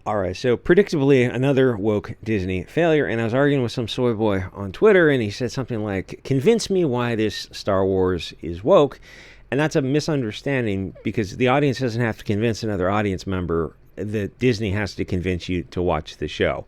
All right, so predictably, another woke Disney failure. And I was arguing with some soy boy on Twitter, and he said something like, "Convince me why this Star Wars is woke." And that's a misunderstanding because the audience doesn't have to convince another audience member that Disney has to convince you to watch the show.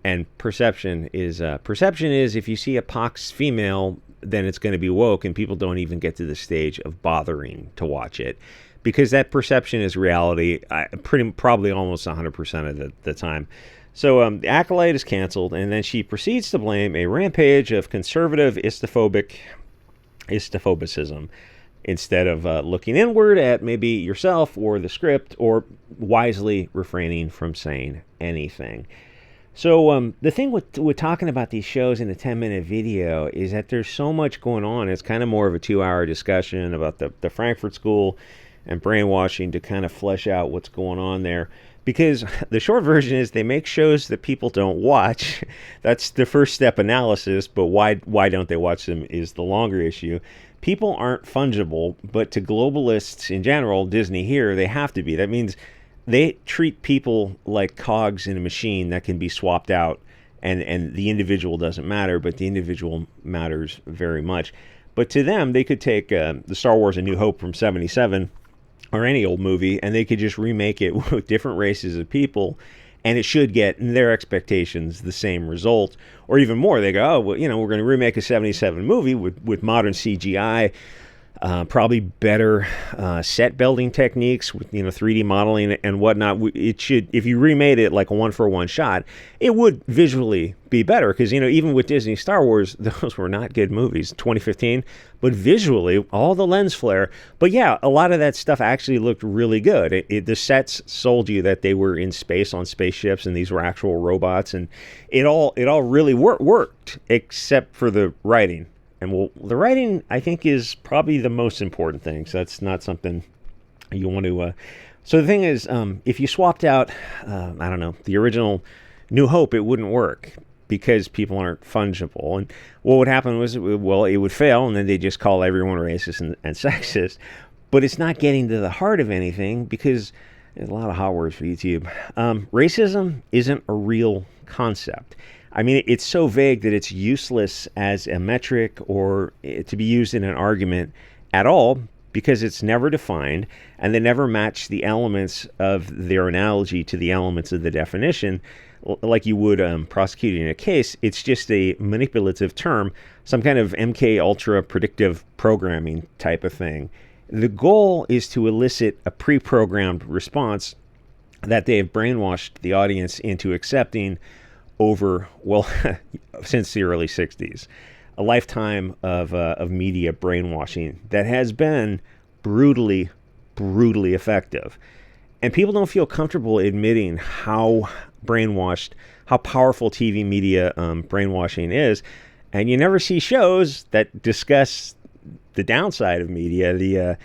And perception is if you see a pox female, then it's going to be woke, and people don't even get to the stage of bothering to watch it because that perception is reality probably almost 100% of the time. So the Acolyte is canceled, and then she proceeds to blame a rampage of conservative istophobicism instead of looking inward at maybe yourself or the script or wisely refraining from saying anything. So the thing with talking about these shows in a 10-minute video is that there's so much going on. It's kind of more of a 2-hour discussion about the Frankfurt School and brainwashing to kind of flesh out what's going on there. Because the short version is they make shows that people don't watch. That's the first step analysis, but why don't they watch them is the longer issue. People aren't fungible, but to globalists in general, Disney here, they have to be. That means they treat people like cogs in a machine that can be swapped out, and the individual doesn't matter, but the individual matters very much. But to them, they could take the Star Wars A New Hope from 1977 or any old movie, and they could just remake it with different races of people, and it should get, in their expectations, the same result, or even more. They go, oh, well, we're going to remake a 1977 movie with modern CGI, probably better set building techniques with 3D modeling and whatnot. It should, if you remade it like a one-for-one shot, it would visually be better because even with Disney Star Wars, those were not good movies. 2015, but visually, all the lens flare. But yeah, a lot of that stuff actually looked really good. The sets sold you that they were in space on spaceships and these were actual robots, and it all really worked except for the writing. And the writing, I think, is probably the most important thing. So that's not something you want to... So the thing is, if you swapped out, I don't know, the original New Hope, it wouldn't work because people aren't fungible. And what would happen was, well, it would fail, and then they just call everyone racist and sexist. But it's not getting to the heart of anything because there's a lot of hot words for YouTube. Racism isn't a real concept. I mean, it's so vague that it's useless as a metric or to be used in an argument at all because it's never defined and they never match the elements of their analogy to the elements of the definition like you would prosecuting a case. It's just a manipulative term, some kind of MK Ultra predictive programming type of thing. The goal is to elicit a pre-programmed response that they have brainwashed the audience into accepting over, well, since the early 60s. A lifetime of media brainwashing that has been brutally effective. And people don't feel comfortable admitting how brainwashed, how powerful TV media brainwashing is. And you never see shows that discuss the downside of media, the,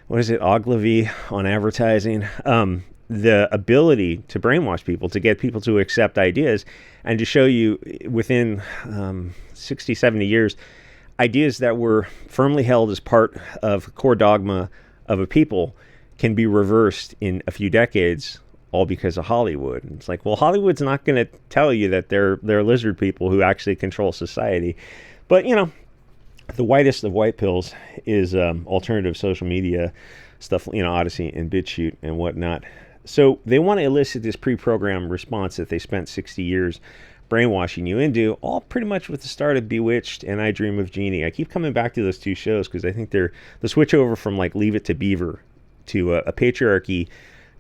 Ogilvy on advertising. The ability to brainwash people, to get people to accept ideas, and to show you within 60, 70 years, ideas that were firmly held as part of core dogma of a people can be reversed in a few decades, all because of Hollywood. And it's like, well, Hollywood's not going to tell you that they're lizard people who actually control society. But, the whitest of white pills is alternative social media stuff, Odyssey and BitChute and whatnot. So they want to elicit this pre-programmed response that they spent 60 years brainwashing you into, all pretty much with the start of Bewitched and I Dream of Jeannie. I keep coming back to those two shows because I think they're the switch over from like Leave It to Beaver to a patriarchy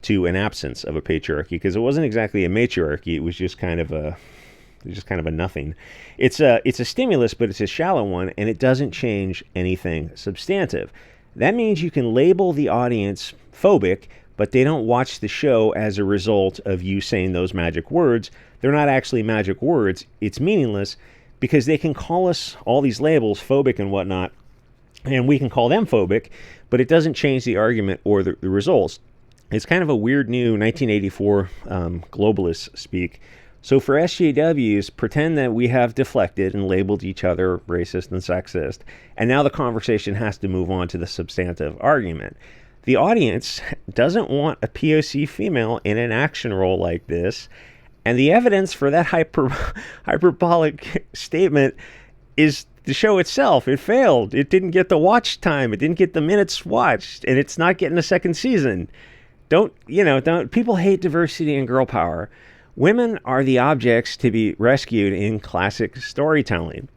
to an absence of a patriarchy, because it wasn't exactly a matriarchy. It was just kind of a nothing. It's a stimulus, but it's a shallow one, and it doesn't change anything substantive. That means you can label the audience phobic, but they don't watch the show as a result of you saying those magic words. They're not actually magic words. It's meaningless because they can call us all these labels, phobic and whatnot, and we can call them phobic, but it doesn't change the argument or the results. It's kind of a weird new 1984 globalist speak. So for SJWs, pretend that we have deflected and labeled each other racist and sexist, and now the conversation has to move on to the substantive argument. The audience doesn't want a POC female in an action role like this. And the evidence for that hyperbolic statement is the show itself. It failed. It didn't get the watch time. It didn't get the minutes watched. And it's not getting a second season. Don't people hate diversity and girl power. Women are the objects to be rescued in classic storytelling.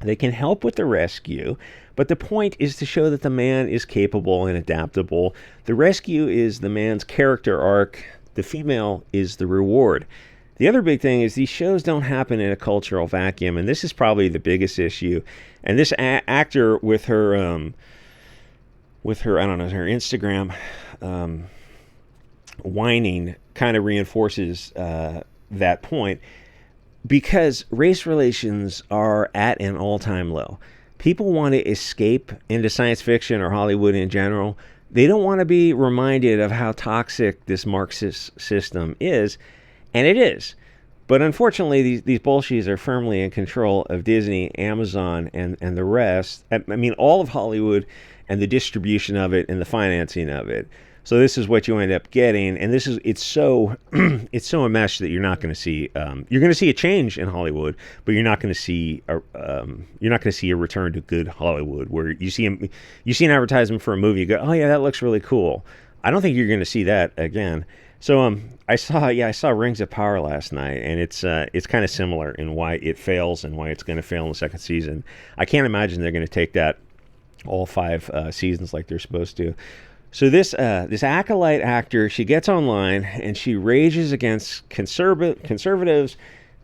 They can help with the rescue, but the point is to show that the man is capable and adaptable. The rescue is the man's character arc. The female is the reward. The other big thing is these shows don't happen in a cultural vacuum, and this is probably the biggest issue. And this actor with her I don't know, her Instagram whining kind of reinforces that point, because race relations are at an all-time low. People want to escape into science fiction or Hollywood in general. They don't want to be reminded of how toxic this Marxist system is. And it is. But unfortunately, these bullshies are firmly in control of Disney, Amazon, and the rest. I mean, all of Hollywood and the distribution of it and the financing of it. So this is what you end up getting. And it's so a mess that you're not going to see. You're going to see a change in Hollywood, but you're not going to see a return to good Hollywood where you see an advertisement for a movie. You go, oh yeah, that looks really cool. I don't think you're going to see that again. So I saw Rings of Power last night, and it's kind of similar in why it fails and why it's going to fail in the second season. I can't imagine they're going to take that all 5 seasons like they're supposed to. So this Acolyte actor, she gets online and she rages against conservatives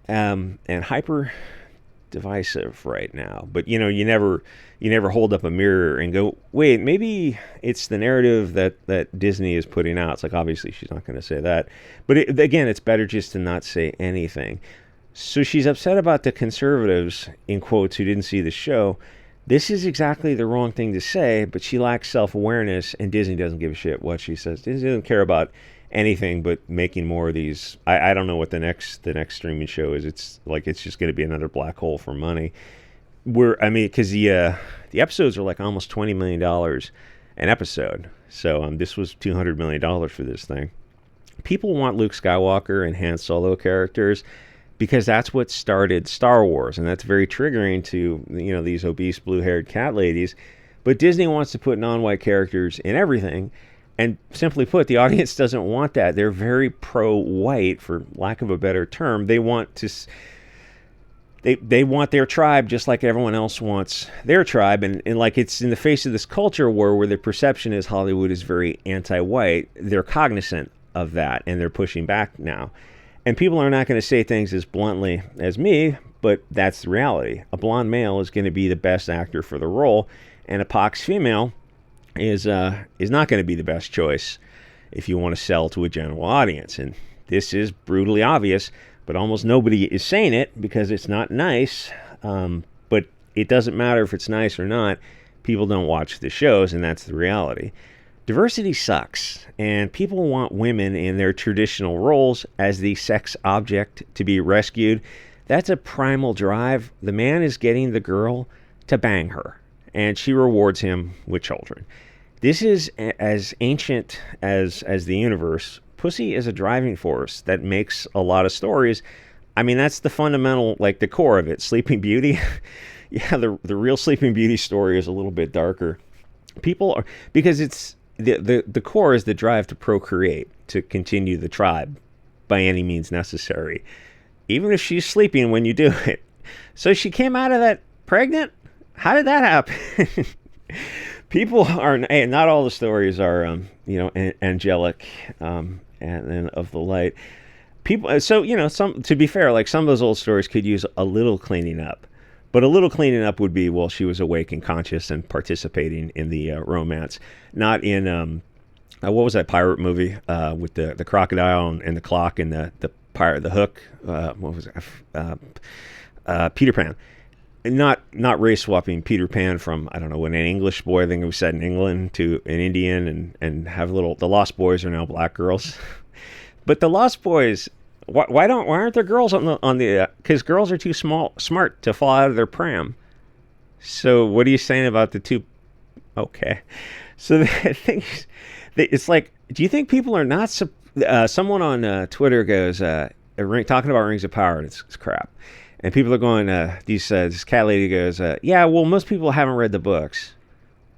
and hyper divisive right now. But you never hold up a mirror and go, wait, maybe it's the narrative that Disney is putting out. It's like, obviously she's not going to say that, but again, it's better just to not say anything. So she's upset about the conservatives, in quotes, who didn't see the show. This is exactly the wrong thing to say, but she lacks self-awareness, and Disney doesn't give a shit what she says. Disney doesn't care about anything but making more of these. I don't know what the next streaming show is. It's like it's just going to be another black hole for money. Because the episodes are like almost $20 million an episode. So this was $200 million for this thing. People want Luke Skywalker and Han Solo characters because that's what started Star Wars, and that's very triggering to these obese blue-haired cat ladies. But Disney wants to put non-white characters in everything. And simply put, the audience doesn't want that. They're very pro-white, for lack of a better term. They want to. They want their tribe just like everyone else wants their tribe. And like it's in the face of this culture war where the perception is Hollywood is very anti-white. They're cognizant of that, and they're pushing back now. And people are not going to say things as bluntly as me, but that's the reality. A blonde male is going to be the best actor for the role, and a pox female is not going to be the best choice if you want to sell to a general audience. And this is brutally obvious, but almost nobody is saying it because it's not nice. But it doesn't matter if it's nice or not. People don't watch the shows, and that's the reality. Diversity sucks, and people want women in their traditional roles as the sex object to be rescued. That's a primal drive. The man is getting the girl to bang her, and she rewards him with children. This is as ancient as the universe. Pussy is a driving force that makes a lot of stories. I mean, that's the fundamental, like the core of it. Sleeping Beauty. Yeah, the real Sleeping Beauty story is a little bit darker. People are, because it's, the core is the drive to procreate, to continue the tribe by any means necessary, even if she's sleeping when you do it. So she came out of that pregnant? How did that happen? People are, not all the stories are, angelic and of the light. People, so, some, to be fair, like some of those old stories could use a little cleaning up. But a little cleaning up would be, well, she was awake and conscious and participating in the romance. Not in, what was that pirate movie with the crocodile and the clock and the pirate, the hook? What was it? Peter Pan. Not race swapping Peter Pan from, I don't know, when an English boy, I think it was set in England, to an Indian and have the Lost Boys are now black girls. But the Lost Boys, why aren't there girls on the because girls are too smart to fall out of their pram. So what are you saying about the two? Okay, so the It's like, do you think people are not? Someone on Twitter goes talking about Rings of Power, and it's crap. And people are going. This cat lady goes, yeah. Well, most people haven't read the books.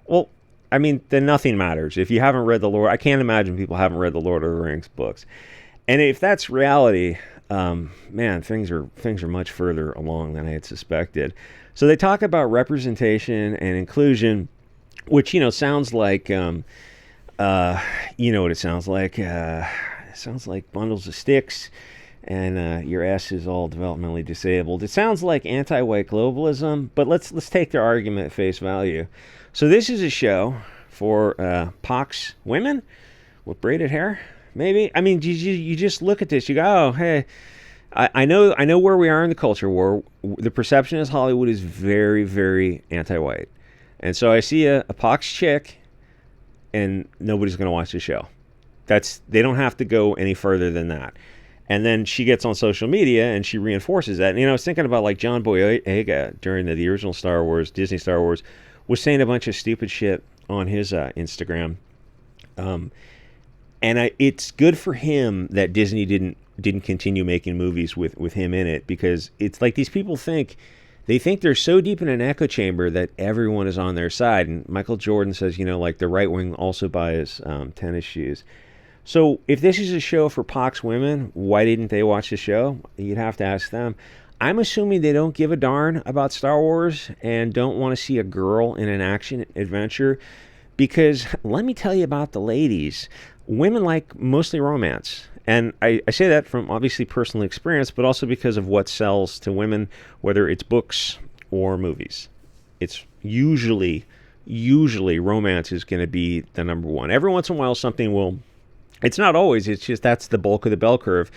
Well, I mean, then nothing matters if you haven't read the Lord. I can't imagine people haven't read the Lord of the Rings books. And if that's reality, man, things are much further along than I had suspected. So they talk about representation and inclusion, which sounds like, you know what it sounds like. It sounds like bundles of sticks, and your ass is all developmentally disabled. It sounds like anti-white globalism, but let's take their argument at face value. So this is a show for pox women with braided hair. Maybe. I mean, you just look at this. You go, oh, hey, I know where we are in the culture war. The perception is Hollywood is very, very anti-white. And so I see a pox chick, and nobody's going to watch the show. They don't have to go any further than that. And then she gets on social media, and she reinforces that. And, I was thinking about, like, John Boyega during the original Star Wars, Disney Star Wars, was saying a bunch of stupid shit on his Instagram. And it's good for him that Disney didn't continue making movies with him in it, because it's like these people think they're so deep in an echo chamber that everyone is on their side. And Michael Jordan says, like the right wing also buys tennis shoes. So if this is a show for pox women, why didn't they watch the show? You'd have to ask them. I'm assuming they don't give a darn about Star Wars and don't want to see a girl in an action adventure, because let me tell you about the ladies. Women like mostly romance. And I say that from obviously personal experience, but also because of what sells to women, whether it's books or movies. It's usually romance is going to be the number one. Every once in a while something will, it's not always, it's just that's the bulk of the bell curve,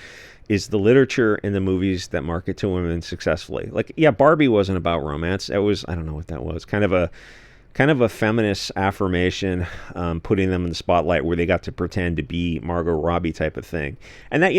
is the literature and the movies that market to women successfully. Like, yeah, Barbie wasn't about romance. It was, I don't know what that was, kind of a feminist affirmation, putting them in the spotlight where they got to pretend to be Margot Robbie type of thing. And that,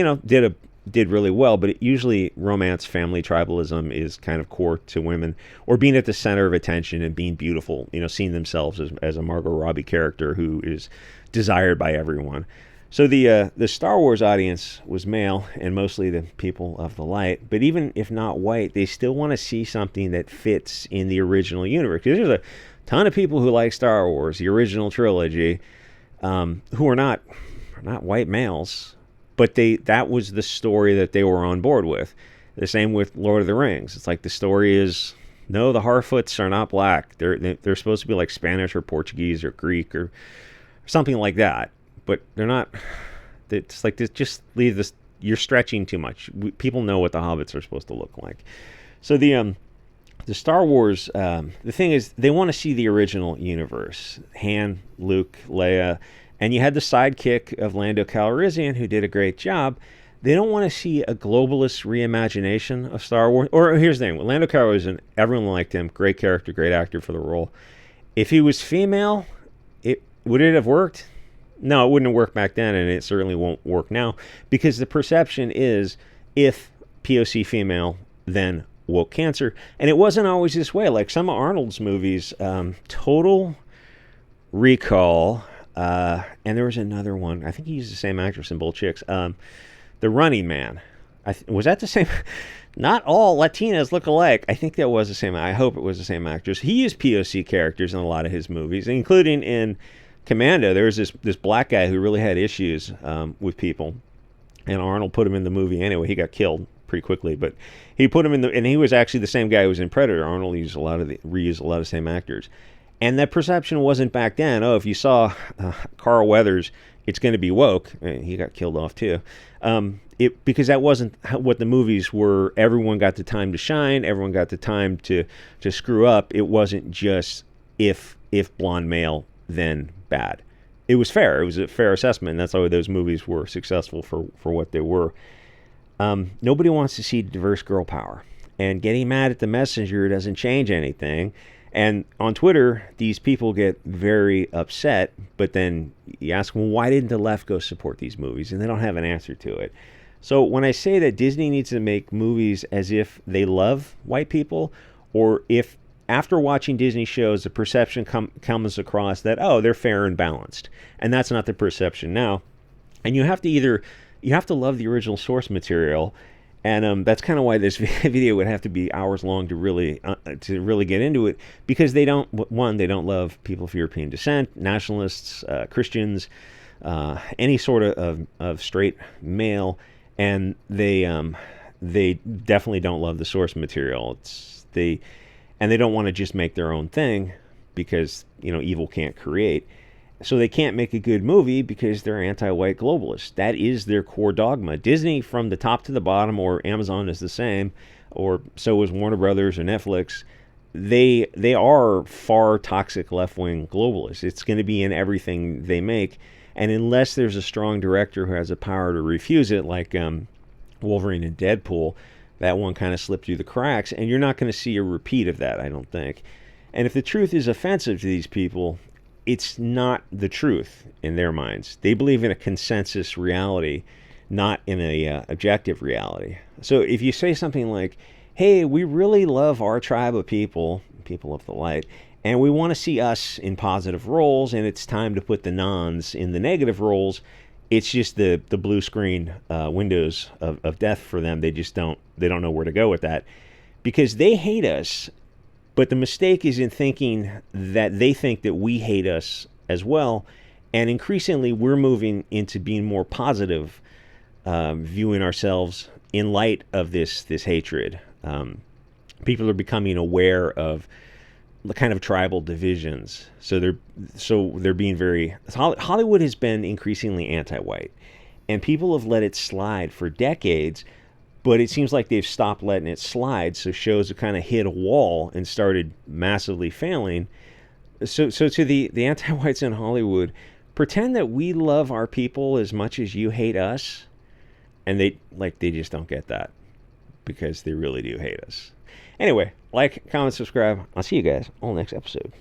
did really well, but usually romance, family, tribalism is kind of core to women, or being at the center of attention and being beautiful, seeing themselves as a Margot Robbie character who is desired by everyone. So the Star Wars audience was male and mostly the people of the light, but even if not white, they still want to see something that fits in the original universe. Because there's a ton of people who like Star Wars, the original trilogy, who are not white males, but that was the story that they were on board with. The same with Lord of the Rings. It's like the story is, no, the Harfoots are not black. They're supposed to be like Spanish or Portuguese or Greek or something like that. But they're not. It's like, just leave this. You're stretching too much. People know what the hobbits are supposed to look like. So the Star Wars, the thing is, they want to see the original universe. Han, Luke, Leia, and you had the sidekick of Lando Calrissian, who did a great job. They don't want to see a globalist reimagination of Star Wars. Or here's the thing, Lando Calrissian, everyone liked him, great character, great actor for the role. If he was female, would it have worked? No, it wouldn't have worked back then, and it certainly won't work now, because the perception is, if POC female, then woke cancer. And it wasn't always this way. Like some of Arnold's movies, Total Recall, and there was another one. I think he used the same actress in both chicks. The Running Man. Was that the same? Not all Latinas look alike. I think that was the same. I hope it was the same actress. He used POC characters in a lot of his movies, including in Commando. There was this black guy who really had issues with people, and Arnold put him in the movie anyway. He got killed pretty quickly, but he put him in and he was actually the same guy who was in Predator. Arnold used reused a lot of the same actors, and that perception wasn't back then. Oh, if you saw Carl Weathers, it's going to be woke. He got killed off too, because that wasn't what the movies were. Everyone got the time to shine. Everyone got the time to screw up. It wasn't just if blonde male, then bad. It was fair. It was a fair assessment. That's why those movies were successful for what they were. Nobody wants to see diverse girl power. And getting mad at the messenger doesn't change anything. And on Twitter, these people get very upset, but then you ask them, well, why didn't the left go support these movies? And they don't have an answer to it. So when I say that Disney needs to make movies as if they love white people, or if after watching Disney shows, the perception comes across that, oh, they're fair and balanced. And that's not the perception now. And you have to love the original source material. And that's kind of why this video would have to be hours long to really get into it, because they don't love people of European descent, nationalists, Christians, any sort of straight male, and they definitely don't love the source material. They don't want to just make their own thing, because evil can't create. So they can't make a good movie because they're anti-white globalists. That is their core dogma. Disney, from the top to the bottom, or Amazon is the same, or so is Warner Brothers or Netflix. They are far toxic left-wing globalists. It's going to be in everything they make, and unless there's a strong director who has the power to refuse it, like Wolverine and Deadpool, that one kind of slipped through the cracks, and you're not going to see a repeat of that, I don't think. And if the truth is offensive to these people, it's not the truth in their minds. They believe in a consensus reality, not in a objective reality. So if you say something like, hey, we really love our tribe of people of the light, and we want to see us in positive roles, and it's time to put the nons in the negative roles, it's just the blue screen windows of death for them. They don't know where to go with that, because they hate us. But the mistake is in thinking that they think that we hate us as well. And increasingly, we're moving into being more positive, viewing ourselves in light of this hatred. People are becoming aware of the kind of tribal divisions. So they're being very... Hollywood has been increasingly anti-white. And people have let it slide for decades. But it seems like they've stopped letting it slide, so shows have kind of hit a wall and started massively failing. So to the anti-whites in Hollywood, pretend that we love our people as much as you hate us, and they just don't get that, because they really do hate us. Anyway, like, comment, subscribe. I'll see you guys on the next episode.